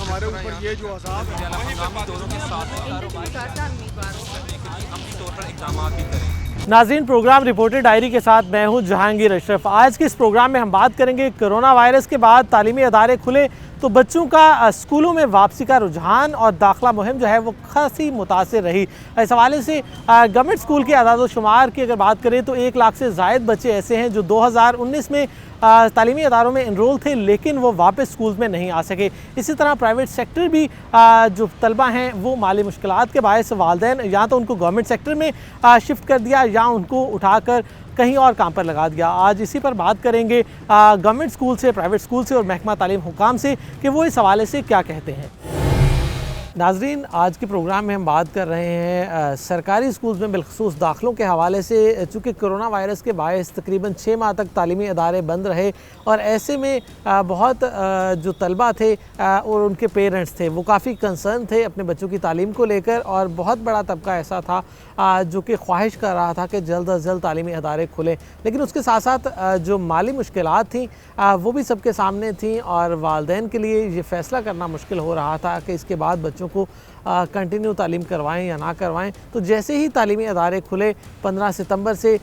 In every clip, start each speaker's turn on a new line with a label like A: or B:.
A: हमारे ऊपर ये जो अज़ाब है
B: नाज़रीन, प्रोग्राम रिपोर्टर डायरी के साथ मैं हूं जहांगीर अशरफ। आज के इस प्रोग्राम में हम बात करेंगे कोरोना वायरस के बाद तालीमी अदारे खुले तो बच्चों का स्कूलों में वापसी का रुझान और दाखिला मुहिम जो है वो खासी मुतासिर रही। इस हवाले से गवर्नमेंट स्कूल के अदाद शुमार की अगर बात करें तो 1 लाख से ज़ायद बच्चे ऐसे हैं जो 2019 में तालीमी अदारों में इनरोल थे लेकिन वो वापस स्कूल में नहीं आ सके। इसी तरह प्राइवेट सेक्टर भी जो तलबा हैं वो माली मुश्किलात के बायस वालिदैन या तो उनको गवर्नमेंट सेक्टर में शिफ्ट कर दिया या उनको उठाकर कहीं और काम पर लगा दिया। आज इसी पर बात करेंगे गवर्नमेंट स्कूल से, प्राइवेट स्कूल से और महकमा तालीम हुकाम से कि वो इस हवाले से क्या कहते हैं। नाजरीन, आज के प्रोग्राम में हम बात कर रहे हैं सरकारी स्कूल्स में बिलखसूस दाखिलों के हवाले से। चूँकि कोरोना वायरस के बायस तकरीबन 6 माह तक तालीमी अदारे बंद रहे और ऐसे में बहुत जो तलबा थे और उनके पेरेंट्स थे वो काफ़ी कंसर्न थे अपने बच्चों की तालीम को लेकर, और बहुत बड़ा तबका ऐसा था जो कि ख्वाहिश कर रहा था कि जल्द अज जल्द तालीमी अदारे खुलें। लेकिन उसके साथ साथ जो माली मुश्किलात थी वो भी सबके सामने थी और वालिदैन के लिए ये फ़ैसला करना मुश्किल हो रहा था कि इसके बाद बच्चों को कंटिन्यू तालीम करवाएं या ना करवाएं। तो जैसे ही तालीमी अदारे खुले 15 सितंबर से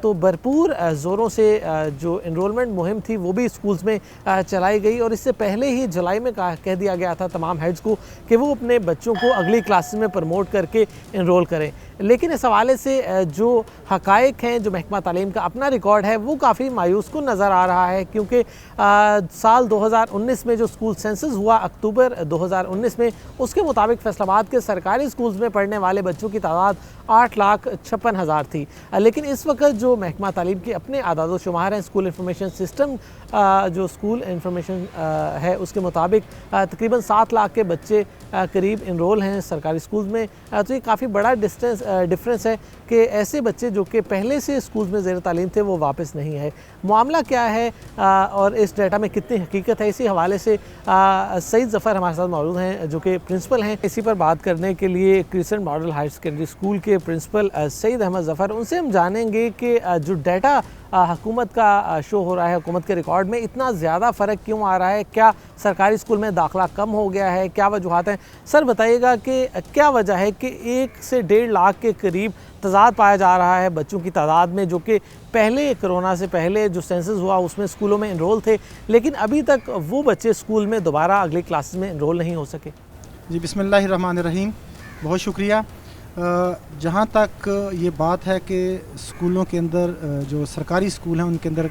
B: तो भरपूर ज़ोरों से जो इनरोलमेंट मुहिम थी वो भी स्कूल्स में चलाई गई, और इससे पहले ही जुलाई में कह दिया गया था तमाम हेड्स को कि वो अपने बच्चों को अगली क्लासेस में प्रमोट करके इनरोल करें। लेकिन इस हवाले से जो हक़ाइक़ हैं, जो महकमा तालीम का अपना रिकॉर्ड है वो काफ़ी मायूस कुन नज़र आ रहा है, क्योंकि साल 2019 में जो स्कूल सेंसस हुआ अक्टूबर 2019 में, उसके मुताबिक फैसलाबाद के सरकारी स्कूल्स में पढ़ने वाले बच्चों की तादाद 8,56,000 थी। लेकिन इस वक्त जो महकमा तालीम के अपने आदाद शुमार हैं, स्कूल इंफॉर्मेशन सिस्टम जो स्कूल इंफॉर्मेशन है उसके मुताबिक तकरीबन 7 लाख के बच्चे करीब इनरोल हैं सरकारी स्कूल्स में। तो ये काफ़ी बड़ा डिफरेंस है कि ऐसे बच्चे जो कि पहले से स्कूल्स में ज़ेर तालीम थे वो वापस नहीं है। मामला क्या है और इस डाटा में कितनी हकीकत है, इसी हवाले से सईद ज़फ़र हमारे साथ मौजूद हैं जो कि प्रिंसिपल हैं। इसी पर बात करने के लिए Crescent model higher secondary school के प्रिंसिपल सईद अहमद ज़फ़र, उनसे हम जानेंगे कि जो डाटा हुकूमत का शो हो रहा है, हुकूमत के रिकॉर्ड में इतना ज़्यादा फ़र्क क्यों आ रहा है? क्या सरकारी स्कूल में दाखिला कम हो गया है? क्या वजूहात हैं? सर बताइएगा कि क्या वजह है कि 1 से 1.5 लाख के करीब तज़ाद पाया जा रहा है बच्चों की तादाद में, जो कि पहले कोरोना से पहले जो सेंसस हुआ उसमें स्कूलों में इनरोल थे, लेकिन अभी तक वो बच्चे स्कूल में दोबारा अगली क्लासेस में इनरोल नहीं हो सके।
C: जी, बिस्मिल्लाहिर्रहमानिर्रहीम, बहुत शुक्रिया। जहाँ तक ये बात है कि स्कूलों के अंदर जो सरकारी स्कूल हैं उनके अंदर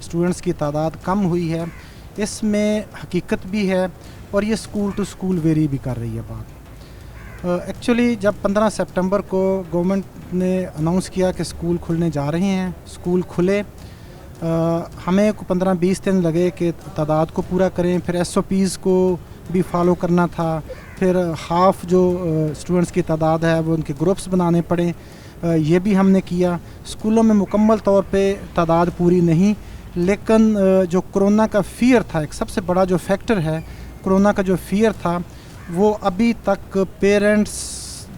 C: स्टूडेंट्स की तादाद कम हुई है, इसमें हकीकत भी है और ये स्कूल टू स्कूल वेरी भी कर रही है बात। एक्चुअली जब 15 सितंबर को गवर्नमेंट ने अनाउंस किया कि स्कूल खुलने जा रहे हैं, स्कूल खुले, हमें 15-20 दिन लगे कि तादाद को पूरा करें, फिर SOPs को भी फॉलो करना था, फिर हाफ जो स्टूडेंट्स की तादाद है वो उनके ग्रुप्स बनाने पड़े, ये भी हमने किया। स्कूलों में मुकम्मल तौर पे तादाद पूरी नहीं, लेकिन जो कोरोना का फ़ियर था, एक सबसे बड़ा जो फैक्टर है कोरोना का जो फ़ियर था वो अभी तक पेरेंट्स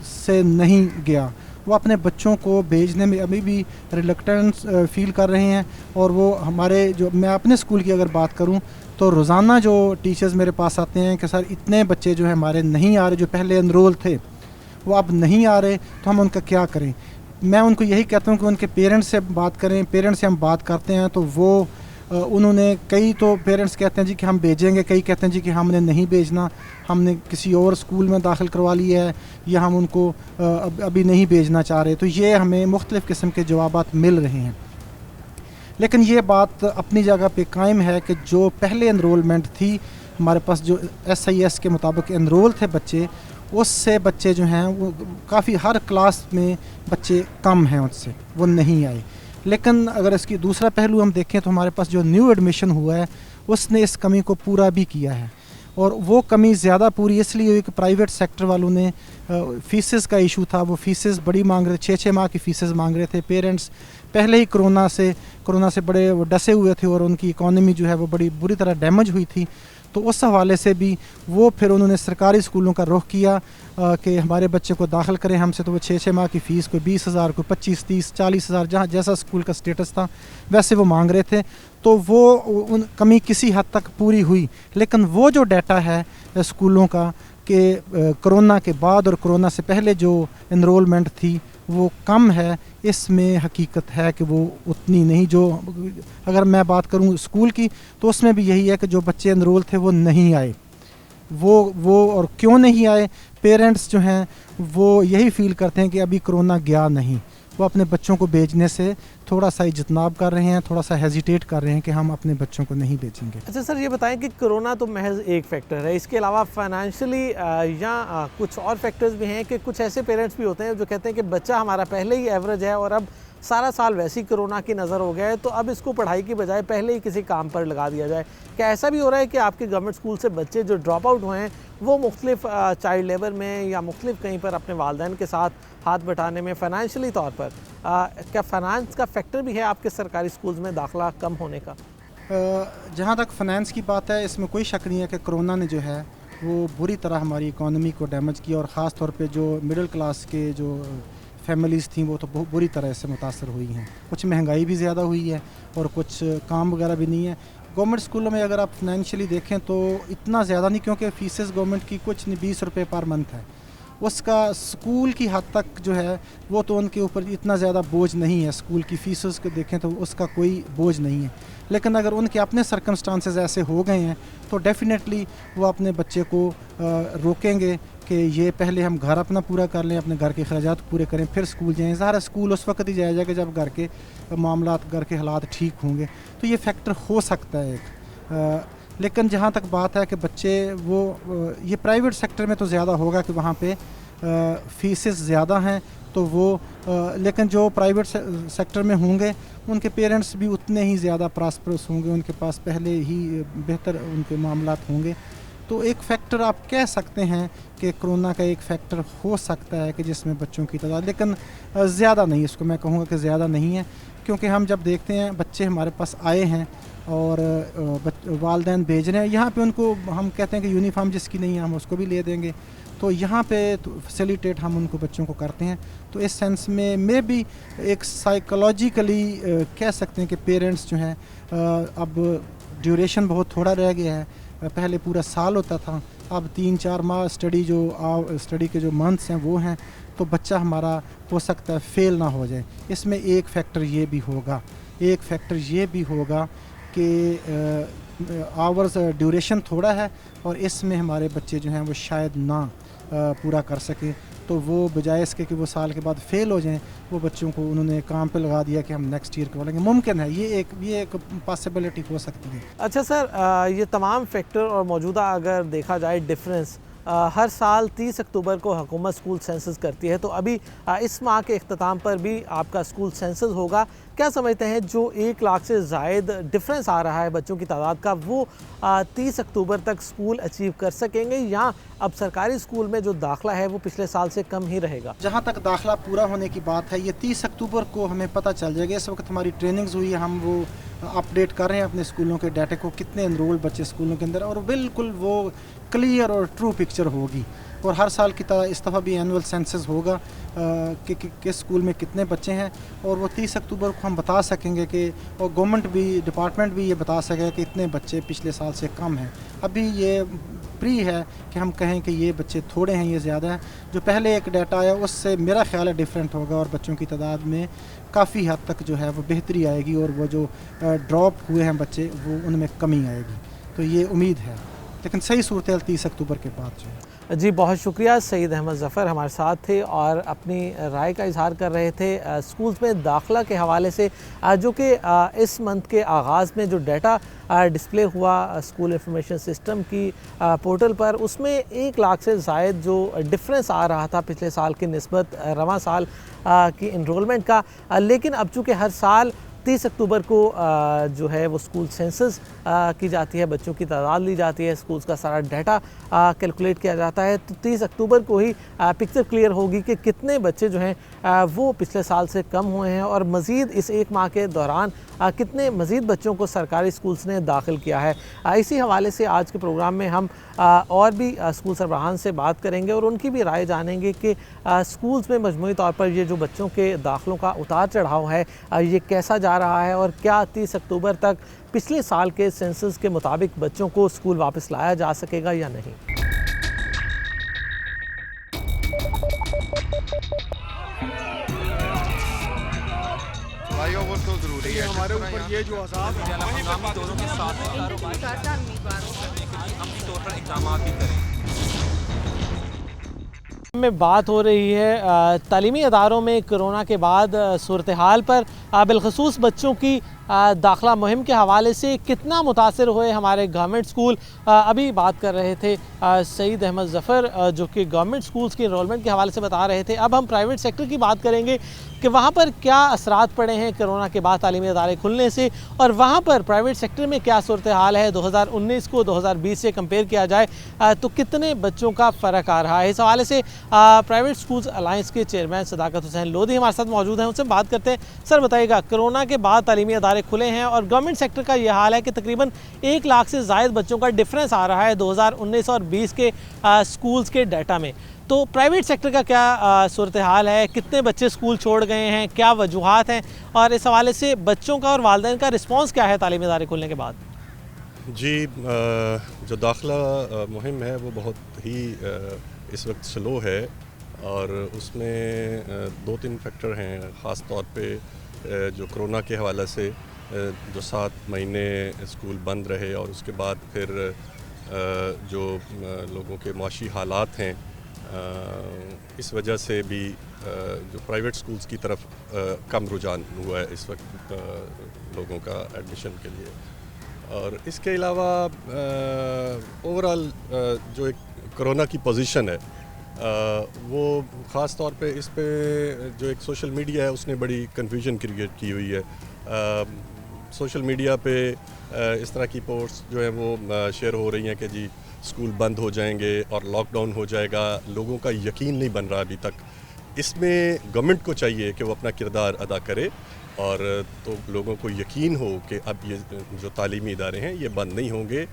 C: से नहीं गया। वो अपने बच्चों को भेजने में अभी भी रिलक्टेंस फील कर रहे हैं। और वो हमारे जो, मैं अपने स्कूल की अगर बात करूं तो रोज़ाना जो टीचर्स मेरे पास आते हैं कि सर इतने बच्चे जो है हमारे नहीं आ रहे, जो पहले एनरोल थे वो अब नहीं आ रहे, तो हम उनका क्या करें। मैं उनको यही कहता हूँ कि उनके पेरेंट्स से बात करें। पेरेंट्स से हम बात करते हैं तो वो उन्होंने, कई तो पेरेंट्स कहते हैं जी कि हम भेजेंगे, कई कहते हैं जी कि हमने नहीं भेजना, हमने किसी और स्कूल में दाखिल करवा लिया है या हम उनको अभी नहीं भेजना चाह रहे। तो ये हमें मुख्तलिफ़ किस्म के जवाबात मिल रहे हैं। लेकिन ये बात अपनी जगह पे कायम है कि जो पहले एनरोलमेंट थी हमारे पास, जो SIS के मुताबिक एनरोल थे बच्चे, उससे बच्चे जो हैं वो काफ़ी, हर क्लास में बच्चे कम हैं, उससे वो नहीं आए। लेकिन अगर इसकी दूसरा पहलू हम देखें तो हमारे पास जो न्यू एडमिशन हुआ है उसने इस कमी को पूरा भी किया है, और वो कमी ज़्यादा पूरी इसलिए हुई कि प्राइवेट सेक्टर वालों ने फ़ीसेस का इशू था, वो फ़ीसेस बड़ी मांग रहे, 6-6 माह की फ़ीसेस मांग रहे थे। पेरेंट्स पहले ही कोरोना से बड़े डसे हुए थे और उनकी इकॉनमी जो है वो बड़ी बुरी तरह डैमेज हुई थी। तो उस हवाले से भी वो फिर उन्होंने सरकारी स्कूलों का रुख किया कि हमारे बच्चे को दाखिल करें हमसे। तो वो 6-6 माह की फ़ीस कोई 20,000, कोई 25-30-40,000, जहाँ जैसा स्कूल का स्टेटस था वैसे वो मांग रहे थे। तो वो उन कमी किसी हद तक पूरी हुई। लेकिन वो जो डाटा है स्कूलों का कि कोरोना के बाद और कोरोना से पहले जो इनरोलमेंट थी वो कम है, इसमें हकीकत है कि वो उतनी नहीं। जो अगर मैं बात करूं स्कूल की तो उसमें भी यही है कि जो बच्चे इनरोल थे वो नहीं आए। वो और क्यों नहीं आए, पेरेंट्स जो हैं वो यही फील करते हैं कि अभी कोरोना गया नहीं, वो अपने बच्चों को भेजने से थोड़ा सा इजतनाब कर रहे हैं, थोड़ा सा हेजिटेट कर रहे हैं कि हम अपने बच्चों को नहीं भेजेंगे।
B: अच्छा सर, ये बताएं कि कोरोना तो महज एक फैक्टर है, इसके अलावा फाइनेंशियली या कुछ और फैक्टर्स भी हैं कि कुछ ऐसे पेरेंट्स भी होते हैं जो कहते हैं कि बच्चा हमारा पहले ही एवरेज है और अब सारा साल वैसे ही कोरोना की नज़र हो गया है, तो अब इसको पढ़ाई की बजाय पहले ही किसी काम पर लगा दिया जाए। क्या ऐसा भी हो रहा है कि आपके गवर्नमेंट स्कूल से बच्चे जो ड्रॉप आउट हुए हैं वो मुख्तलिफ चाइल्ड लेबर में या मुख्तलिफ कहीं पर अपने वालिदैन के साथ हाथ बटाने में फ़ाइनेंशियली तौर पर क्या फ़ाइनेंस का फैक्टर भी है आपके सरकारी स्कूल्स में दाखिला कम होने का?
C: जहाँ तक फ़ाइनेंस की बात है, इसमें कोई शक नहीं है कि कोरोना ने जो है वो बुरी तरह हमारी इकॉनमी को डैमेज किया और ख़ास तौर पे जो मिडिल क्लास के जो फैमिलीज़ थी वो तो बहुत बुरी तरह से मुतासर हुई हैं। कुछ महंगाई भी ज़्यादा हुई है और कुछ काम वगैरह भी नहीं है। गवर्नमेंट स्कूलों में अगर आप फाइनेंशियली देखें तो इतना ज़्यादा नहीं, क्योंकि फ़ीसेस गवर्नमेंट की कुछ नहीं 20 रुपये पर मंथ है, उसका स्कूल की हद तक जो है वो तो उनके ऊपर इतना ज़्यादा बोझ नहीं है। स्कूल की फ़ीसेस को देखें तो उसका कोई बोझ नहीं है, लेकिन अगर उनके अपने सर्कमस्टांसेस ऐसे हो गए हैं तो डेफ़िनेटली वो अपने बच्चे को रोकेंगे कि ये पहले हम घर अपना पूरा कर लें, अपने घर के अखराजात पूरे करें, फिर स्कूल जाएँ। ज़ाहिर स्कूल उस वक्त ही जाया जाएगा जब घर के मामलात, घर के हालात ठीक होंगे, तो ये फैक्टर हो सकता है एक। लेकिन जहाँ तक बात है कि बच्चे वो ये प्राइवेट सेक्टर में तो ज़्यादा होगा कि वहाँ पे फ़ीसेस ज़्यादा हैं, तो वो लेकिन जो प्राइवेट सेक्टर में होंगे उनके पेरेंट्स भी उतने ही ज़्यादा प्रॉस्परस होंगे, उनके पास पहले ही बेहतर उनके मामलात होंगे। तो एक फैक्टर आप कह सकते हैं कि कोरोना का एक फैक्टर हो सकता है कि जिसमें बच्चों की तादाद, लेकिन ज़्यादा नहीं, इसको मैं कहूँगा कि ज़्यादा नहीं है। क्योंकि हम जब देखते हैं बच्चे हमारे पास आए हैं और वालिदैन भेज रहे हैं, यहाँ पे उनको हम कहते हैं कि यूनिफॉर्म जिसकी नहीं है हम उसको भी ले देंगे, तो यहाँ पे फैसिलिटेट हम उनको बच्चों को करते हैं। तो इस सेंस में भी एक साइकोलॉजिकली कह सकते हैं कि पेरेंट्स जो हैं अब ड्यूरेशन बहुत थोड़ा रह गया है, पहले पूरा साल होता था, अब 3-4 माह स्टडी के जो मंथ्स हैं वो हैं, तो बच्चा हमारा हो सकता है फेल ना हो जाए। इसमें एक फैक्टर ये भी होगा, एक फैक्टर ये भी होगा कि आवर्स ड्यूरेशन थोड़ा है और इसमें हमारे बच्चे जो हैं वो शायद ना पूरा कर सकें, तो वो बजाय इसके कि वो साल के बाद फेल हो जाएं, वो बच्चों को उन्होंने काम पे लगा दिया कि हम नेक्स्ट ईयर करवा लेंगे। मुमकिन है, ये एक पॉसिबिलिटी हो सकती है।
B: अच्छा सर, ये तमाम फैक्टर और मौजूदा अगर देखा जाए डिफरेंस, हर साल 30 अक्टूबर को हुकूमत स्कूल सेंसस करती है, तो अभी इस माह के इख्तिताम पर भी आपका स्कूल सेंसस होगा। क्या समझते हैं जो 1 लाख से ज़ायद डिफरेंस आ रहा है बच्चों की तादाद का, वो 30 अक्टूबर तक स्कूल अचीव कर सकेंगे या अब सरकारी स्कूल में जो दाखिला है वो पिछले साल से कम ही रहेगा?
C: जहाँ तक दाखिला पूरा होने की बात है, ये 30 अक्टूबर को हमें पता चल जाएगा। इस वक्त हमारी ट्रेनिंग्स हुई है, हम वो अपडेट कर रहे हैं अपने स्कूलों के डाटा को, कितने एनरोल बच्चे स्कूलों के अंदर, और बिल्कुल वो क्लियर और ट्रू पिक्चर होगी। और हर साल की तरह इस दफ़ा भी एनुअल सेंसस होगा कि किस स्कूल में कितने बच्चे हैं, और वो 30 अक्टूबर को हम बता सकेंगे कि, और गवर्नमेंट भी, डिपार्टमेंट भी ये बता सकेगा कि इतने बच्चे पिछले साल से कम हैं। अभी ये प्री है कि हम कहें कि ये बच्चे थोड़े हैं, ये ज़्यादा है। जो पहले एक डाटा आया उससे मेरा ख्याल है डिफरेंट होगा और बच्चों की तादाद में काफ़ी हद तक जो है वो बेहतरी आएगी और वो जो ड्रॉप हुए हैं बच्चे वो उनमें कमी आएगी, तो ये उम्मीद है। लेकिन सही सूरत हाल 30 अक्टूबर के बाद जो है।
B: जी बहुत शुक्रिया। सईद अहमद ज़फ़र हमारे साथ थे और अपनी राय का इजहार कर रहे थे स्कूल्स में दाखिला के हवाले से, जो कि इस मंथ के आगाज़ में जो डाटा डिस्प्ले हुआ स्कूल इंफॉर्मेशन सिस्टम की पोर्टल पर, उसमें 1 लाख से ज़ायद जो डिफरेंस आ रहा था पिछले साल की निस्बत रवां साल की इनरोलमेंट का। लेकिन अब चूँकि हर साल 30 अक्टूबर को जो है वो स्कूल सेंसस की जाती है, बच्चों की तादाद ली जाती है, स्कूल्स का सारा डाटा कैलकुलेट किया जाता है, तो 30 अक्टूबर को ही पिक्चर क्लियर होगी कि कितने बच्चे जो हैं वो पिछले साल से कम हुए हैं और मज़ीद इस 1 माह के दौरान कितने मज़ीद बच्चों को सरकारी स्कूल्स ने दाखिल किया है। इसी हवाले से आज के प्रोग्राम में हम और भी स्कूल सरबराहान से बात करेंगे और उनकी भी राय जानेंगे कि स्कूल्स में मजमूई तौर पर ये जो बच्चों के दाखिलों का उतार चढ़ाव है ये कैसा जा रहा है और क्या 30 अक्टूबर तक पिछले साल के सेंसस के मुताबिक बच्चों को स्कूल वापस लाया जा सकेगा या नहीं।
A: भाइयों वो तो जरूरी है हमारे ऊपर ये जो अजाब है
D: हंगामी दौरों के साथ अमली तौर पर इक़दाम भी करें।
B: में बात हो रही है तालीमी अदारों में कोरोना के बाद सूरत हाल पर, बिलखसूस बच्चों की दाखिला मुहिम के हवाले से कितना मुतासर हुए हमारे गवर्नमेंट स्कूल। अभी बात कर रहे थे सईद अहमद ज़फ़र जो कि गवर्नमेंट स्कूल्स की इनरोलमेंट के हवाले से बता रहे थे। अब हम प्राइवेट सेक्टर की बात करेंगे कि वहाँ पर क्या असरात पड़े हैं कोरोना के बाद तालीमी अदारे खुलने से, और वहाँ पर प्राइवेट सेक्टर में क्या सूरत हाल है। 2019 को 2020 से कंपेयर किया जाए तो कितने बच्चों का फ़र्क आ रहा है। इस हवाले से प्राइवेट स्कूल्स अलायंस के चेयरमैन सदाकत हुसैन लोधी हमारे साथ मौजूद हैं, उनसे बात करते हैं। सर बताइएगा, कोरोना के बाद तालीमी अदारे खुले हैं और गवर्नमेंट सेक्टर का ये हाल है कि तकरीबन 1 लाख से ज़ायद बच्चों का डिफरेंस आ रहा है 2019 और 20 के स्कूल्स के डाटा में। तो प्राइवेट सेक्टर का क्या सूरत हाल है, कितने बच्चे स्कूल छोड़ गए हैं, क्या वजूहात हैं, और इस हवाले से बच्चों का और वालिदैन का रिस्पॉन्स क्या है तालीमी अदारे खुलने के बाद?
E: जी, जो दाखिला मुहिम है वो बहुत ही इस वक्त स्लो है और उसमें 2-3 फैक्टर हैं। ख़ास तौर पे जो कोरोना के हवाले से जो 7 महीने स्कूल बंद रहे और उसके बाद फिर जो लोगों के माशी हालात हैं, इस वजह से भी जो प्राइवेट स्कूल्स की तरफ कम रुझान हुआ है इस वक्त लोगों का एडमिशन के लिए। और इसके अलावा ओवरऑल जो एक कोरोना की पोजीशन है वो ख़ास तौर पे इस पे जो एक सोशल मीडिया है उसने बड़ी कन्फ्यूजन क्रिएट की हुई है। सोशल मीडिया पे इस तरह की पोस्ट्स जो है वो शेयर हो रही हैं कि जी स्कूल बंद हो जाएंगे और लॉकडाउन हो जाएगा। लोगों का यकीन नहीं बन रहा अभी तक। इसमें गवर्नमेंट को चाहिए कि वो अपना किरदार अदा करे और तो लोगों को यकीन हो कि अब ये जो तालीमी इदारे हैं ये बंद नहीं होंगे।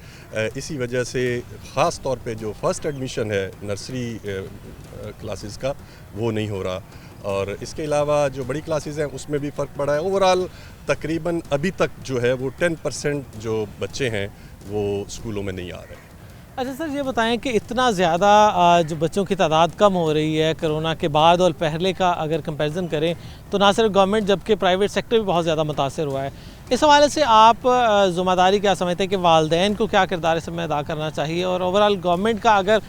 E: इसी वजह से ख़ास तौर पे जो फ़र्स्ट एडमिशन है नर्सरी क्लासेस का वो नहीं हो रहा, और इसके अलावा जो बड़ी क्लासेस हैं उसमें भी फ़र्क पड़ा है। ओवरऑल तकरीबन अभी तक जो है वो 10% जो बच्चे हैं वो स्कूलों में नहीं आ रहे।
B: अच्छा सर, ये बताएं कि इतना ज़्यादा जो बच्चों की तादाद कम हो रही है कोरोना के बाद और पहले का अगर कंपैरिजन करें तो ना सिर्फ गवर्नमेंट जबकि प्राइवेट सेक्टर भी बहुत ज़्यादा मुतासर हुआ है। इस हवाले से आप ज़िम्मेदारी क्या समझते हैं कि वालिदैन को क्या किरदार इसमें अदा करना चाहिए, और ओवरऑल गवर्नमेंट का अगर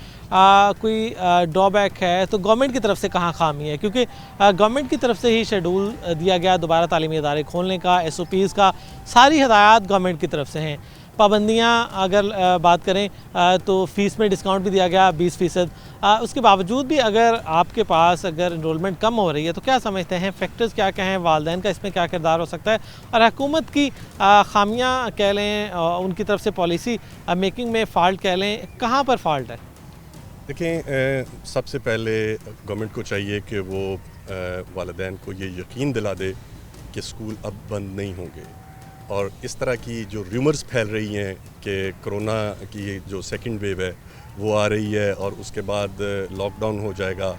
B: कोई ड्रॉबैक है तो गवर्नमेंट की तरफ से कहाँ खामी है? क्योंकि गवर्नमेंट की तरफ से ही शेड्यूल दिया गया दोबारा तालीमी इदारे खोलने का, SOPs का, सारी हिदायत गवर्नमेंट की तरफ से हैं। पाबंदियाँ अगर बात करें तो फ़ीस में डिस्काउंट भी दिया गया 20%। उसके बावजूद भी अगर आपके पास अगर इनरोलमेंट कम हो रही है तो क्या समझते हैं फैक्टर्स क्या क्या हैं, वालिदैन का इसमें क्या किरदार हो सकता है, और हुकूमत की खामियाँ कह लें, उनकी तरफ से पॉलिसी मेकिंग में फ़ाल्ट कह लें, कहाँ पर फ़ाल्ट है?
E: देखें, सबसे पहले गवर्नमेंट को चाहिए कि वो वालिदैन को ये यकीन दिला दे कि स्कूल अब बंद नहीं होंगे। और इस तरह की जो रूमर्स फैल रही हैं कि कोरोना की जो सेकंड वेव है वो आ रही है और उसके बाद लॉकडाउन हो जाएगा,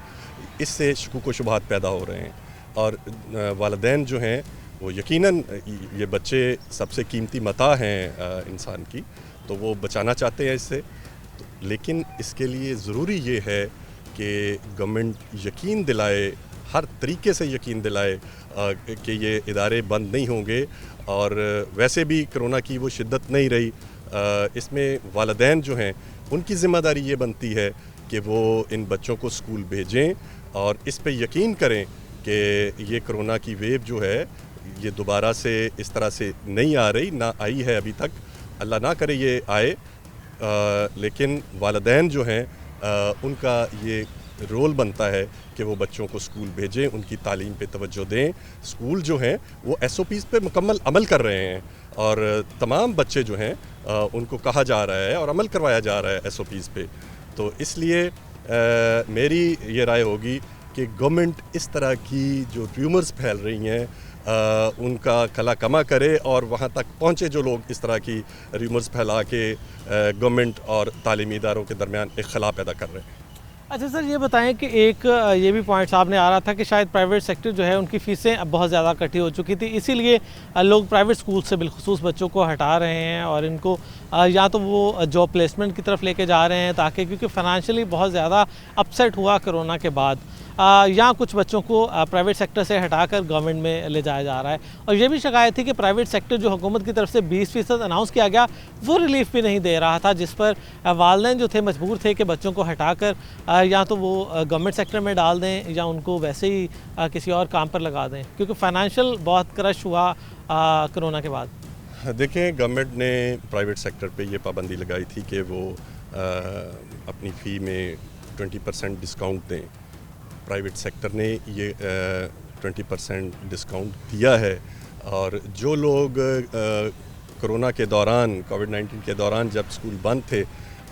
E: इससे शकूक व शुबहात पैदा हो रहे हैं। और वालिदैन जो हैं वो यकीनन ये बच्चे सबसे कीमती मता हैं इंसान की, तो वो बचाना चाहते हैं इससे। लेकिन इसके लिए ज़रूरी ये है कि गवर्नमेंट यकीन दिलाए, हर तरीके से यकीन दिलाए कि ये इदारे बंद नहीं होंगे। और वैसे भी कोरोना की वो शिद्दत नहीं रही, इसमें वालिदैन जो हैं उनकी ज़िम्मेदारी ये बनती है कि वो इन बच्चों को स्कूल भेजें और इस पे यकीन करें कि ये कोरोना की वेव जो है ये दोबारा से इस तरह से नहीं आ रही, ना आई है अभी तक, अल्लाह ना करे ये आए। लेकिन वालिदैन जो हैं उनका ये रोल बनता है कि वो बच्चों को स्कूल भेजें, उनकी तालीम पे तवज्जो दें। स्कूल जो हैं वो SOPs पे मुकम्मल अमल कर रहे हैं और तमाम बच्चे जो हैं उनको कहा जा रहा है और अमल करवाया जा रहा है SOPs पे। तो इसलिए मेरी ये राय होगी कि गवर्नमेंट इस तरह की जो र्यूमर्स फैल रही हैं उनका कला कमा करे और वहाँ तक पहुँचे जो लोग इस तरह की र्यूमर्स फैला के गवर्नमेंट और तालीमी इदारों के दरमियान एक खला पैदा कर रहे हैं।
B: अच्छा सर, ये बताएं कि एक ये भी पॉइंट सामने आ रहा था कि शायद प्राइवेट सेक्टर जो है उनकी फ़ीसें अब बहुत ज़्यादा इकट्ठी हो चुकी थी, इसीलिए लोग प्राइवेट स्कूल से बिलखुसूस बच्चों को हटा रहे हैं और इनको या तो वो जॉब प्लेसमेंट की तरफ लेके जा रहे हैं ताकि, क्योंकि फ़ाइनेंशियली बहुत ज़्यादा अपसेट हुआ कोरोना के बाद। यहाँ कुछ बच्चों को प्राइवेट सेक्टर से हटाकर गवर्नमेंट में ले जाया जा रहा है। और ये भी शिकायत थी कि प्राइवेट सेक्टर जो हुकूमत की तरफ से 20% अनाउंस किया गया वो रिलीफ भी नहीं दे रहा था, जिस पर वालिदैन जो थे मजबूर थे कि बच्चों को हटाकर या तो वो गवर्नमेंट सेक्टर में डाल दें या उनको वैसे ही किसी और काम पर लगा दें, क्योंकि फाइनेंशियल बहुत क्रश हुआ कोरोना के बाद।
E: देखें, गवर्नमेंट ने प्राइवेट सेक्टर पे ये पाबंदी लगाई थी कि वो अपनी फ़ी में 20% डिस्काउंट दें। प्राइवेट सेक्टर ने ये 20% डिस्काउंट दिया है, और जो लोग कोरोना के दौरान, कोविड-19 के दौरान जब स्कूल बंद थे,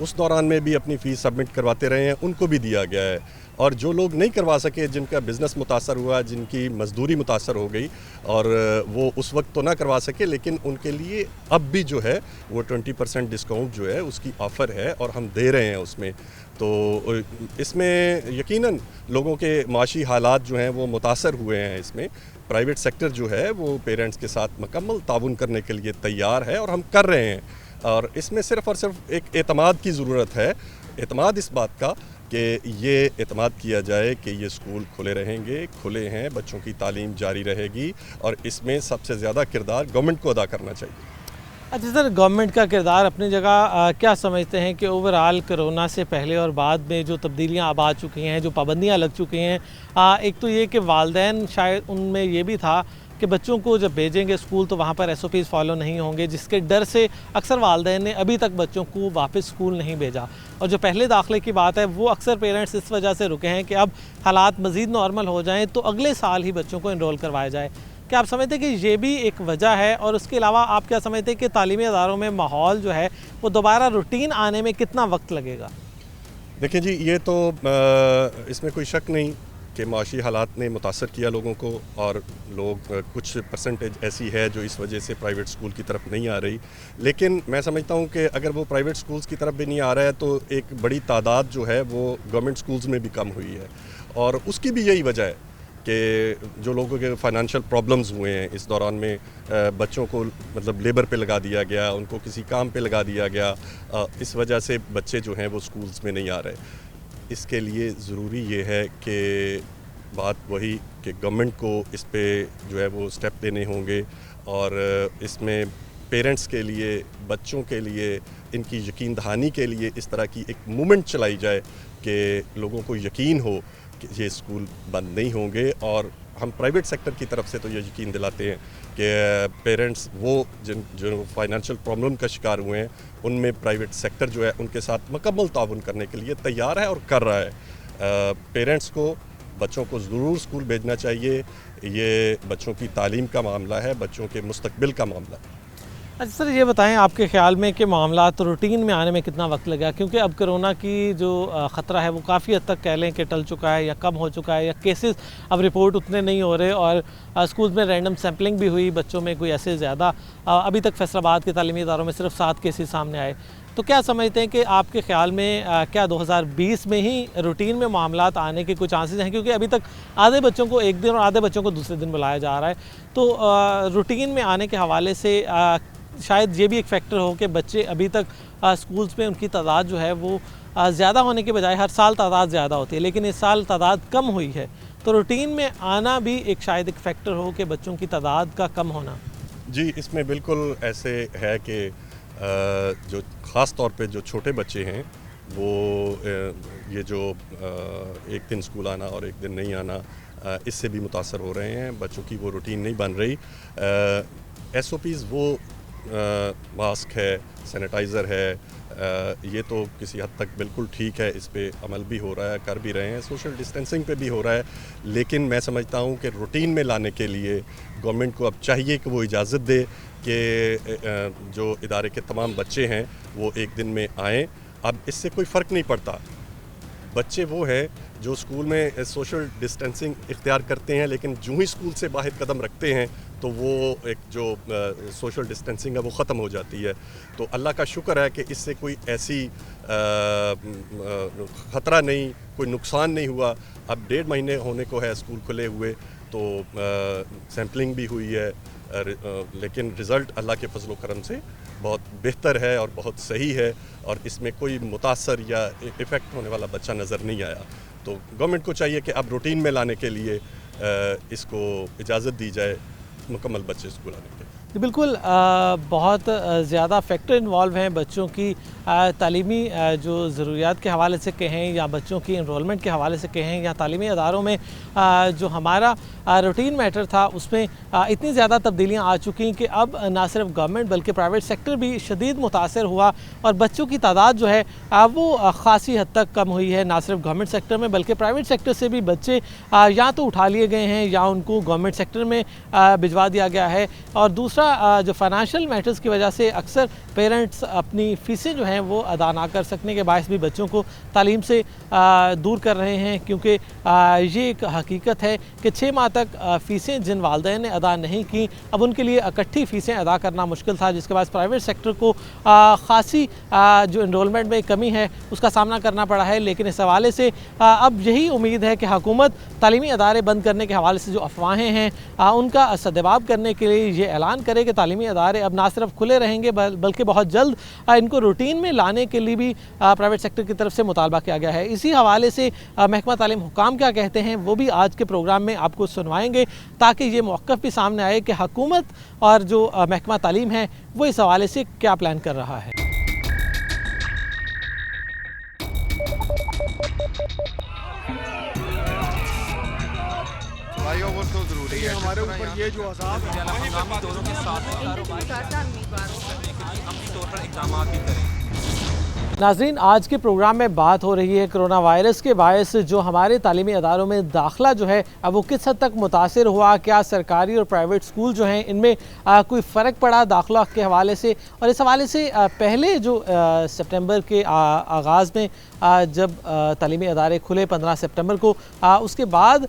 E: उस दौरान में भी अपनी फ़ीस सबमिट करवाते रहे हैं, उनको भी दिया गया है। और जो लोग नहीं करवा सके, जिनका बिज़नेस मुतासर हुआ, जिनकी मजदूरी मुतासर हो गई और वो उस वक्त तो ना करवा सके, लेकिन उनके लिए अब भी जो है वो 20% डिस्काउंट जो है उसकी ऑफ़र है और हम दे रहे हैं उसमें। तो इसमें यकीनन लोगों के माशी हालात जो हैं वो मुतासर हुए हैं। इसमें प्राइवेट सेक्टर जो है वो पेरेंट्स के साथ मुकम्मल ताउन करने के लिए तैयार है और हम कर रहे हैं। और इसमें सिर्फ़ और सिर्फ एक एतमाद की ज़रूरत है, एतमाद इस बात का कि ये एतमाद किया जाए कि ये स्कूल खुले रहेंगे, खुले हैं, बच्चों की तालीम जारी रहेगी, और इसमें सबसे ज़्यादा किरदार गवर्नमेंट को अदा करना चाहिए।
B: अच्छा सर, गवर्नमेंट का किरदार अपनी जगह, क्या समझते हैं कि ओवरऑल कोरोना से पहले और बाद में जो तब्दीलियां अब आ चुकी हैं, जो पाबंदियां लग चुकी हैं, एक तो ये कि वालिदैन शायद उनमें ये भी था कि बच्चों को जब भेजेंगे स्कूल तो वहाँ पर SOPs फॉलो नहीं होंगे, जिसके डर से अक्सर वालिदैन ने अभी तक बच्चों को वापस स्कूल नहीं भेजा। और जो पहले दाखिले की बात है वो अक्सर पेरेंट्स इस वजह से रुके हैं कि अब हालात मज़ीद नॉर्मल हो जाएँ तो अगले साल ही बच्चों को इनरोल करवाया जाए। क्या आप समझते हैं कि ये भी एक वजह है? और उसके अलावा आप क्या समझते हैं कि तालीमी इदारों में माहौल जो है वो दोबारा रूटीन आने में कितना वक्त लगेगा?
E: देखिए जी, ये तो इसमें कोई शक नहीं कि माशी हालात ने मुतासर किया लोगों को, और लोग कुछ परसेंटेज ऐसी है जो इस वजह से प्राइवेट स्कूल की तरफ नहीं आ रही। लेकिन मैं समझता हूँ कि अगर वो प्राइवेट स्कूल्स की तरफ भी नहीं आ रहा है तो एक बड़ी तादाद जो है वो गवर्नमेंट स्कूल्स में भी कम हुई है, और उसकी भी यही वजह है कि जो लोगों के फाइनेंशियल प्रॉब्लम्स हुए हैं इस दौरान में, बच्चों को मतलब लेबर पे लगा दिया गया, उनको किसी काम पे लगा दिया गया, इस वजह से बच्चे जो हैं वो स्कूल्स में नहीं आ रहे। इसके लिए ज़रूरी ये है कि बात वही कि गवर्नमेंट को इस पे जो है वो स्टेप देने होंगे, और इसमें पेरेंट्स के लिए, बच्चों के लिए, इनकी यकीन दहानी के लिए इस तरह की एक मूवमेंट चलाई जाए कि लोगों को यकीन हो कि ये स्कूल बंद नहीं होंगे। और हम प्राइवेट सेक्टर की तरफ से तो ये यकीन दिलाते हैं कि पेरेंट्स वो जो फाइनेंशियल प्रॉब्लम का शिकार हुए हैं, उनमें प्राइवेट सेक्टर जो है उनके साथ मुकम्मल ताउन करने के लिए तैयार है और कर रहा है। पेरेंट्स को बच्चों को ज़रूर स्कूल भेजना चाहिए। ये बच्चों की तालीम का मामला है, बच्चों के मुस्तकबिल का मामला है।
B: अच्छा सर, ये बताएं आपके ख़्याल में कि मामला तो रूटीन में आने में कितना वक्त लगा, क्योंकि अब कोरोना की जो ख़तरा है वो काफ़ी हद तक कह लें कि टल चुका है या कम हो चुका है, या केसेस अब रिपोर्ट उतने नहीं हो रहे, और स्कूल में रैंडम सैम्पलिंग भी हुई बच्चों में कोई ऐसे ज़्यादा, अभी तक फैसलाबाद के तालीमी इदारों में सिर्फ 7 केसेस सामने आए। तो क्या समझते हैं कि आपके ख़्याल में क्या 2020 में ही रूटीन में मामलात आने के कुछ चांसेस हैं? क्योंकि अभी तक आधे बच्चों को एक दिन और आधे बच्चों को दूसरे दिन बुलाया जा रहा है, तो रूटीन में आने के हवाले से शायद ये भी एक फैक्टर हो कि बच्चे अभी तक स्कूल्स में उनकी तादाद जो है वो ज़्यादा होने के बजाय हर साल तादाद ज़्यादा होती है, लेकिन इस साल तादाद कम हुई है, तो रूटीन में आना भी एक शायद एक फैक्टर हो कि बच्चों की तादाद का कम होना।
E: जी, इसमें बिल्कुल ऐसे है कि जो ख़ास तौर पे जो छोटे बच्चे हैं वो ये जो एक दिन स्कूल आना और एक दिन नहीं आना, इससे भी मुतासर हो रहे हैं। बच्चों की वो रूटीन नहीं बन रही। SOPs वो मास्क है, सैनिटाइज़र है, ये तो किसी हद तक बिल्कुल ठीक है, इस पे अमल भी हो रहा है, कर भी रहे हैं, सोशल डिस्टेंसिंग पे भी हो रहा है। लेकिन मैं समझता हूँ कि रूटीन में लाने के लिए गवर्नमेंट को अब चाहिए कि वो इजाज़त दे कि जो इदारे के तमाम बच्चे हैं वो एक दिन में आएँ। अब इससे कोई फ़र्क नहीं पड़ता, बच्चे वो हैं जो स्कूल में सोशल डिस्टेंसिंग इख्तियार करते हैं, लेकिन जो ही स्कूल से बाहर कदम रखते हैं तो वो एक जो सोशल डिस्टेंसिंग है वो ख़त्म हो जाती है। तो अल्लाह का शुक्र है कि इससे कोई ऐसी ख़तरा नहीं, कोई नुकसान नहीं हुआ। अब 1.5 महीने होने को है स्कूल खुले हुए, तो सैम्पलिंग भी हुई है, लेकिन रिज़ल्ट अल्लाह के फजल करम से बहुत बेहतर है और बहुत सही है, और इसमें कोई मुतासर या इफ़ेक्ट होने वाला बच्चा नज़र नहीं आया। तो गवर्नमेंट को चाहिए कि अब रूटीन में लाने के लिए इसको इजाज़त दी जाए मुकम्मल बच्चे स्कूल आने के।
B: बिल्कुल बहुत ज़्यादा फैक्टर इन्वॉल्व हैं बच्चों की तालीमी जो ज़रूरियात के हवाले से कहें या बच्चों की इनरोलमेंट के हवाले से कहें या तालीमी अदारों में जो हमारा रूटीन मैटर था उसमें इतनी ज़्यादा तब्दीलियाँ आ चुकी कि अब ना सिर्फ गवर्नमेंट बल्कि प्राइवेट सेक्टर भी शदीद मुतासर हुआ और बच्चों की तादाद जो है वो ख़ासी हद तक कम हुई है। ना सिर्फ गवर्नमेंट सेक्टर में बल्कि प्राइवेट सेक्टर से भी बच्चे या तो उठा लिए गए हैं या उनको गवर्नमेंट सेक्टर में भिजवा दिया गया है। और दूसरा जो फाइनेंशियल मैटर्स की वजह से अक्सर पेरेंट्स अपनी फ़ीसें जो हैं वो अदा ना कर सकने के बायस भी बच्चों को तालीम से दूर कर रहे हैं, क्योंकि ये एक हकीकत है कि 6 माह तक फ़ीसें जिन वालिदैन ने अदा नहीं की अब उनके लिए इकट्ठी फ़ीसें अदा करना मुश्किल था, जिसके बाद प्राइवेट सेक्टर को ख़ासी जो इनरोलमेंट में कमी है उसका सामना करना पड़ा है। लेकिन इस हवाले से अब यही उम्मीद है कि हुकूमत तालीमी अदारे बंद करने के हवाले से जो अफवाहें हैं उनका सद्जवाब करने के लिए ये ऐलान करे कि तालीमी अदारे अब ना सिर्फ खुले रहेंगे बल्कि बहुत जल्द इनको रूटीन में लाने के लिए भी प्राइवेट सेक्टर की तरफ से मुतालबा किया गया है। इसी हवाले से महकमा तालीम हुकाम क्या कहते हैं वो भी आज के प्रोग्राम में आपको सुनवाएंगे, ताकि ये मौक़िफ़ भी सामने आए कि हुकूमत और जो महकमा तालीम है वो इस हवाले से क्या प्लान कर रहा है।
A: भाइयों वो तो जरूरी है हमारे ऊपर ये जो अज़ाब है
D: हम दोनों के साथ हम तौर पर इक़दाम भी करें।
B: नाज़रीन, आज के प्रोग्राम में बात हो रही है कोरोना वायरस के बायस जो हमारे तालीमी अदारों में दाखिला जो है अब वो किस हद तक मुतासिर हुआ, क्या सरकारी और प्राइवेट स्कूल जो हैं इनमें कोई फ़र्क पड़ा दाखिला के हवाले से। और इस हवाले से पहले जो सितंबर के आगाज़ में जब तालीमी अदारे खुले 15 सितंबर को, उसके बाद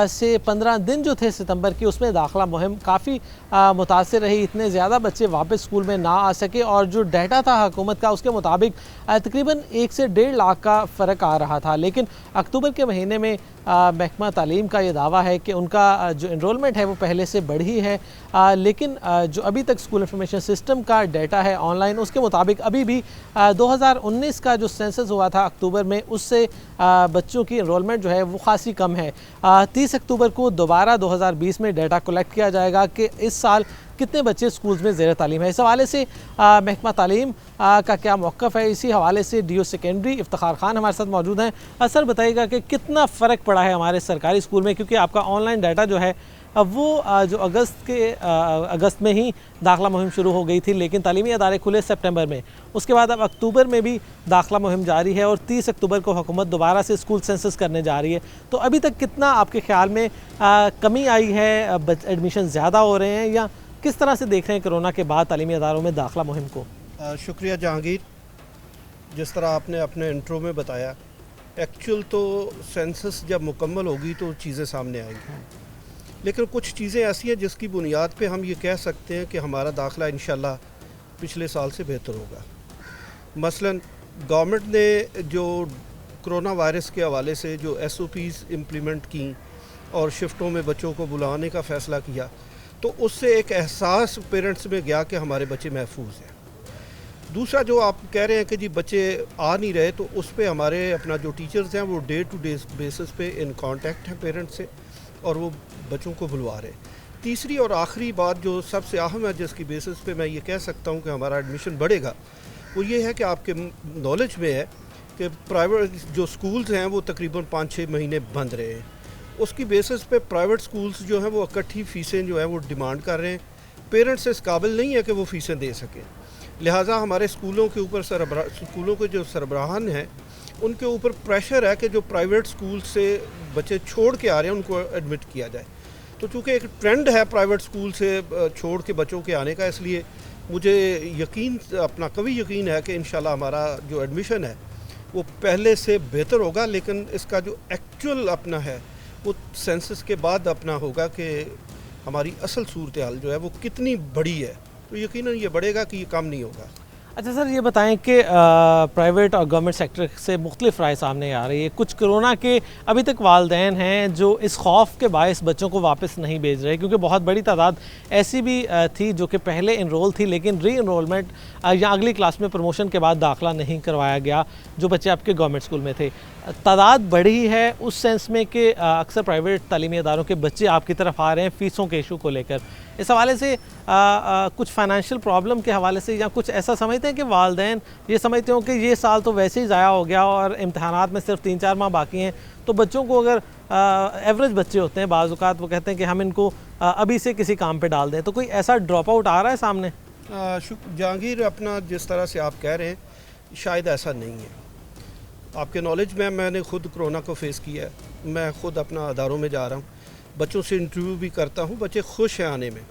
B: से 15 दिन जो थे सितंबर की उसमें दाखिला मुहिम काफ़ी मुतासिर रही। इतने ज़्यादा बच्चे वापस स्कूल में ना आ सके और जो डाटा था हुकूमत का उसके मुताबिक तकरीबन 1 से 1.5 लाख का फ़र्क आ रहा था। लेकिन अक्टूबर के महीने में महकमा तालीम का ये दावा है कि उनका जो इनरोलमेंट है वो पहले से बढ़ी है, लेकिन जो अभी तक स्कूल इंफॉर्मेशन सिस्टम का डाटा है ऑनलाइन उसके मुताबिक अभी भी 2019 का जो सेंसस हुआ था अक्टूबर में उससे बच्चों की इनरोलमेंट जो है वो खासी कम है। 30 अक्टूबर को दोबारा 2020 में डाटा कलेक्ट किया जाएगा कि इस साल कितने बच्चे स्कूल्स में ज़ेर तालीम है। इस हवाले से महकमा तालीम का क्या मौक़िफ़ है, इसी हवाले से DO सेकेंडरी इफ्तिखार खान हमारे साथ मौजूद हैं। सर बताइएगा कि कितना फ़र्क पड़ा है हमारे सरकारी स्कूल में, क्योंकि आपका ऑनलाइन डाटा जो है अब वो जो अगस्त में ही दाखिला मुहिम शुरू हो गई थी, लेकिन तालीमी अदारे खुले सितंबर में, उसके बाद अब अक्टूबर में भी दाखिला मुहिम जारी है और 30 अक्टूबर को हुकूमत दोबारा से स्कूल सेंसस करने जा रही है। तो अभी तक कितना आपके ख़्याल में कमी आई है, एडमिशन ज़्यादा हो रहे हैं, या किस तरह से देख रहे हैं कोरोना के बाद तालीमी अदारों में दाखिला मुहिम को?
F: शुक्रिया जहांगीर। जिस तरह आपने अपने इंट्रो में बताया, एक्चुअल तो सेंसस जब मुकम्मल होगी तो चीज़ें सामने आएंगी, लेकिन कुछ चीज़ें ऐसी हैं जिसकी बुनियाद पे हम ये कह सकते हैं कि हमारा दाखिला इंशाल्लाह पिछले साल से बेहतर होगा। मसलन गवर्नमेंट ने जो कोरोना वायरस के हवाले से जो SOPs इम्प्लीमेंट की और शिफ्टों में बच्चों को बुलाने का फ़ैसला किया, तो उससे एक एहसास पेरेंट्स में गया कि हमारे बच्चे महफूज हैं। दूसरा जो आप कह रहे हैं कि जी बच्चे आ नहीं रहे, तो उस पे हमारे अपना जो टीचर्स हैं वो डे टू डे बेसिस पे इन कांटेक्ट हैं पेरेंट्स से और वो बच्चों को बुलवा रहे। तीसरी और आखिरी बात जो सबसे अहम है जिसकी बेसिस पे मैं ये कह सकता हूँ कि हमारा एडमिशन बढ़ेगा, वो ये है कि आपके नॉलेज में है कि प्राइवेट जो स्कूल्स हैं वो तकरीबन 5-6 महीने बंद रहे हैं। उसकी बेसिस पे प्राइवेट स्कूल्स जो हैं वो इकट्ठी फ़ीसें जो हैं वो डिमांड कर रहे हैं। पेरेंट्स इस काबिल नहीं है कि वो फ़ीसें दे सकें, लिहाजा हमारे स्कूलों के ऊपर स्कूलों के जो सरबराहान हैं उनके ऊपर प्रेशर है कि जो प्राइवेट स्कूल से बच्चे छोड़ के आ रहे हैं उनको एडमिट किया जाए। तो चूँकि एक ट्रेंड है प्राइवेट स्कूल से छोड़ के बच्चों के आने का, इसलिए मुझे अपना कभी यकीन है कि इंशाल्लाह हमारा जो एडमिशन है वो पहले से बेहतर होगा। लेकिन इसका जो एक्चुअल अपना है वो सेंसस के बाद अपना होगा कि हमारी असल सूरत हाल जो है वो कितनी बड़ी है, तो यकीनन ये बढ़ेगा कि ये कम नहीं होगा।
B: اچھا سر یہ بتائیں کہ پرائیویٹ اور گورنمنٹ سیکٹر سے مختلف رائے سامنے آ رہی ہے. کچھ کرونا کے ابھی تک والدین ہیں جو اس خوف کے باعث بچوں کو واپس نہیں بھیج رہے, کیونکہ بہت بڑی تعداد ایسی بھی تھی جو کہ پہلے انرول تھی لیکن ری انرولمنٹ یا اگلی کلاس میں پروموشن کے بعد داخلہ نہیں کروایا گیا, جو بچے آپ کے گورنمنٹ اسکول میں تھے. تعداد بڑھی ہے اس سینس میں کہ اکثر پرائیویٹ تعلیمی اداروں کے بچے آپ کی طرف آ رہے ہیں فیسوں کے ایشو کو لے کر. اس حوالے سے کچھ فائنینشیل پرابلم کے حوالے سے یا کچھ ایسا سمجھتے ہیں کہ والدین یہ سمجھتے ہوں کہ یہ سال تو ویسے ہی ضائع ہو گیا اور امتحانات میں صرف 3-4 ماہ باقی ہیں, تو بچوں کو اگر ایوریج بچے ہوتے ہیں بعض اوقات وہ کہتے ہیں کہ ہم ان کو ابھی سے کسی کام پہ ڈال دیں, تو کوئی ایسا ڈراپ آؤٹ آ رہا ہے سامنے؟
F: جہانگیر, اپنا جس طرح سے آپ کہہ رہے ہیں شاید ایسا نہیں ہے. آپ کے نالج میں نے خود کرونا کو فیس کیا ہے, میں خود اپنا اداروں میں جا رہا ہوں, بچوں سے انٹرویو بھی کرتا ہوں, بچے خوش ہیں آنے میں.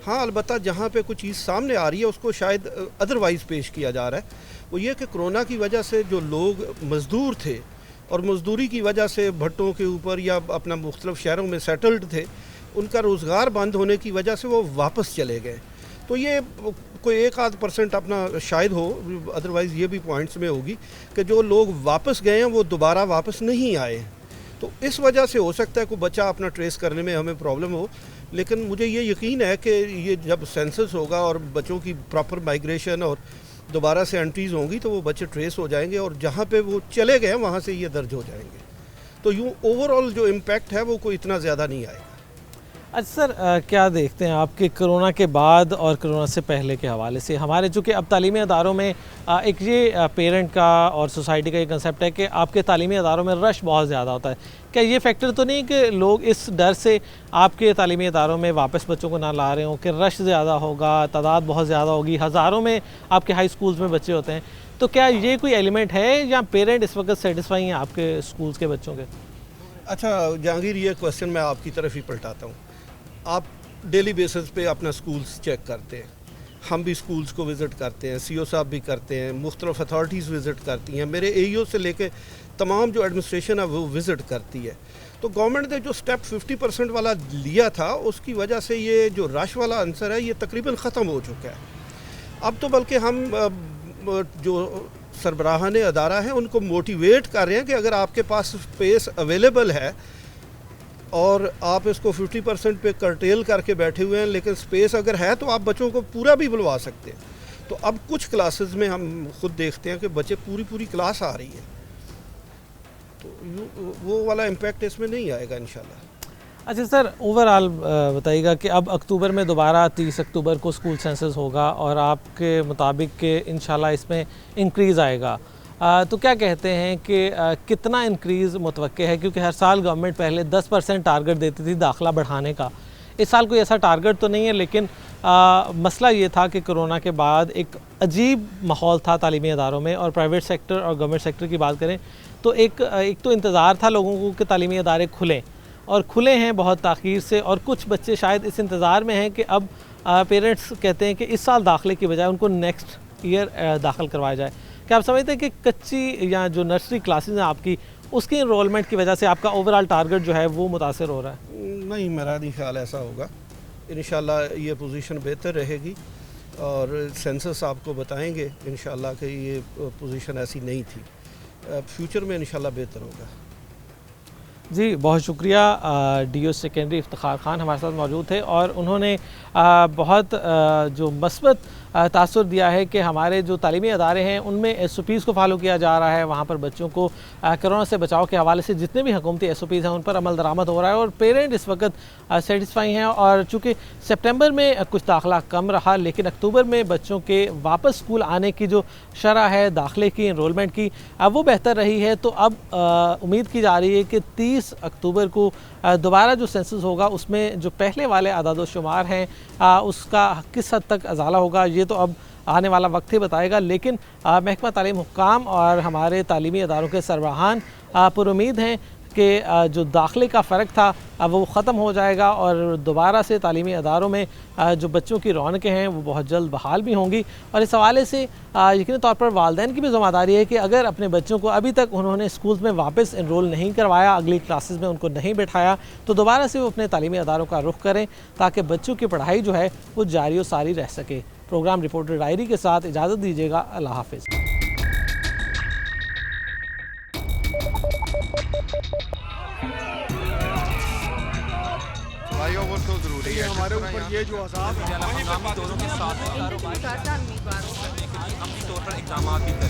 F: ہاں البتہ جہاں پہ کوئی چیز سامنے آ رہی ہے اس کو شاید ادروائز پیش کیا جا رہا ہے, وہ یہ کہ کرونا کی وجہ سے جو لوگ مزدور تھے اور مزدوری کی وجہ سے بھٹوں کے اوپر یا اپنا مختلف شہروں میں سیٹلڈ تھے, ان کا روزگار بند ہونے کی وجہ سے وہ واپس چلے گئے. تو یہ کوئی 1-8% اپنا شاید ہو, ادروائز یہ بھی پوائنٹس میں ہوگی کہ جو لوگ واپس گئے ہیں وہ دوبارہ واپس نہیں آئے. تو اس وجہ سے ہو سکتا ہے کوئی بچہ اپنا ٹریس کرنے میں ہمیں پرابلم ہو, لیکن مجھے یہ یقین ہے کہ یہ جب سینسس ہوگا اور بچوں کی پراپر مائیگریشن اور دوبارہ سے انٹریز ہوں گی تو وہ بچے ٹریس ہو جائیں گے اور جہاں پہ وہ چلے گئے وہاں سے یہ درج ہو جائیں گے. تو یوں اوور آل جو امپیکٹ ہے وہ کوئی اتنا زیادہ نہیں آئے گا.
B: اچھا سر, کیا دیکھتے ہیں آپ کے کرونا کے بعد اور کرونا سے پہلے کے حوالے سے؟ ہمارے چونکہ اب تعلیمی اداروں میں ایک یہ پیرنٹ کا اور سوسائٹی کا یہ کنسیپٹ ہے کہ آپ کے تعلیمی اداروں میں رش بہت زیادہ ہوتا ہے. کیا یہ فیکٹر تو نہیں کہ لوگ اس ڈر سے آپ کے تعلیمی اداروں میں واپس بچوں کو نہ لا رہے ہوں کہ رش زیادہ ہوگا, تعداد بہت زیادہ ہوگی, ہزاروں میں آپ کے ہائی اسکولز میں بچے ہوتے ہیں, تو کیا یہ کوئی ایلیمنٹ ہے یا پیرنٹ اس وقت سیٹسفائی ہیں آپ کے اسکولز کے بچوں کے؟
F: اچھا جہانگیر, یہ کویسچن میں آپ کی طرف ہی پلٹاتا ہوں. آپ ڈیلی بیسس پہ اپنا سکولز چیک کرتے ہیں, ہم بھی سکولز کو وزٹ کرتے ہیں, سی او صاحب بھی کرتے ہیں, مختلف اتھارٹیز وزٹ کرتی ہیں, میرے اے ای او سے لے کے تمام جو ایڈمنسٹریشن ہے وہ وزٹ کرتی ہے. تو گورنمنٹ نے جو سٹیپ 50% والا لیا تھا اس کی وجہ سے یہ جو رش والا عنصر ہے یہ تقریباً ختم ہو چکا ہے. اب تو بلکہ ہم جو سربراہان ادارہ ہیں ان کو موٹیویٹ کر رہے ہیں کہ اگر آپ کے پاس اسپیس اویلیبل ہے اور آپ اس کو 50% پہ کرٹیل کر کے بیٹھے ہوئے ہیں, لیکن اسپیس اگر ہے تو آپ بچوں کو پورا بھی بلوا سکتے ہیں. تو اب کچھ کلاسز میں ہم خود دیکھتے ہیں کہ بچے پوری کلاس آ رہی ہے, تو وہ والا امپیکٹ اس میں نہیں آئے گا انشاءاللہ.
B: اچھا سر, اوور آل بتائیے گا کہ اب اکتوبر میں دوبارہ 30 اکتوبر کو اسکول سینسس ہوگا اور آپ کے مطابق کہ انشاءاللہ اس میں انکریز آئے گا, تو کیا کہتے ہیں کہ کتنا انکریز متوقع ہے؟ کیونکہ ہر سال گورنمنٹ پہلے 10% ٹارگٹ دیتی تھی داخلہ بڑھانے کا. اس سال کوئی ایسا ٹارگٹ تو نہیں ہے, لیکن مسئلہ یہ تھا کہ کرونا کے بعد ایک عجیب ماحول تھا تعلیمی اداروں میں, اور پرائیویٹ سیکٹر اور گورنمنٹ سیکٹر کی بات کریں تو ایک تو انتظار تھا لوگوں کو کہ تعلیمی ادارے کھلیں, اور کھلے ہیں بہت تاخیر سے, اور کچھ بچے شاید اس انتظار میں ہیں کہ اب پیرنٹس کہتے ہیں کہ اس سال داخلے کی بجائے ان کو نیکسٹ ایئر داخل کروایا جائے. کیا آپ سمجھتے ہیں کہ کچی یا جو نرسری کلاسز ہیں آپ کی, اس کی انرولمنٹ کی وجہ سے آپ کا اوور آل ٹارگٹ جو ہے وہ متاثر ہو رہا ہے؟
F: نہیں, میرا نہیں خیال ایسا ہوگا. انشاءاللہ یہ پوزیشن بہتر رہے گی اور سینسس آپ کو بتائیں گے انشاءاللہ کہ یہ پوزیشن ایسی نہیں تھی. فیوچر میں انشاءاللہ بہتر ہوگا.
B: جی بہت شکریہ. D O secondary Iftikhar Khan ہمارے ساتھ موجود تھے اور انہوں نے بہت جو مثبت تاثر دیا ہے کہ ہمارے جو تعلیمی ادارے ہیں ان میں ایس او پیز کو فالو کیا جا رہا ہے, وہاں پر بچوں کو کرونا سے بچاؤ کے حوالے سے جتنے بھی حکومتی ایس او پیز ہیں ان پر عمل درآمد ہو رہا ہے, اور پیرنٹ اس وقت سیٹسفائی ہیں. اور چونکہ سپٹمبر میں کچھ داخلہ کم رہا, لیکن اکتوبر میں بچوں کے واپس اسکول آنے کی جو شرح ہے داخلے کی, انرولمنٹ کی, وہ بہتر رہی ہے. تو اب امید کی جا رہی ہے کہ 30 اکتوبر کو دوبارہ جو سینسس ہوگا اس میں جو پہلے والے اعداد و شمار ہیں اس کا کس حد تک ازالہ ہوگا یہ تو اب آنے والا وقت ہی بتائے گا. لیکن محکمہ تعلیم حکام اور ہمارے تعلیمی اداروں کے سربراہان پر امید ہیں کہ جو داخلے کا فرق تھا وہ ختم ہو جائے گا اور دوبارہ سے تعلیمی اداروں میں جو بچوں کی رونقیں ہیں وہ بہت جلد بحال بھی ہوں گی. اور اس حوالے سے یقینی طور پر والدین کی بھی ذمہ داری ہے کہ اگر اپنے بچوں کو ابھی تک انہوں نے اسکولز میں واپس انرول نہیں کروایا, اگلی کلاسز میں ان کو نہیں بٹھایا, تو دوبارہ سے وہ اپنے تعلیمی اداروں کا رخ کریں تاکہ بچوں کی پڑھائی جو ہے وہ جاری و ساری رہ سکے. प्रोग्राम रिपोर्टर डायरी के साथ इजाज़त दीजिएगा। अल्लाह हाफिज़।
A: भाई वो तो जरूरी है हमारे ऊपर ये जो अज़ाब है
D: हंगामी दौरों के साथ कारोबार
G: करता उम्मीदवारों
D: करने के लिए अमली तौर पर इक़दाम भी करें।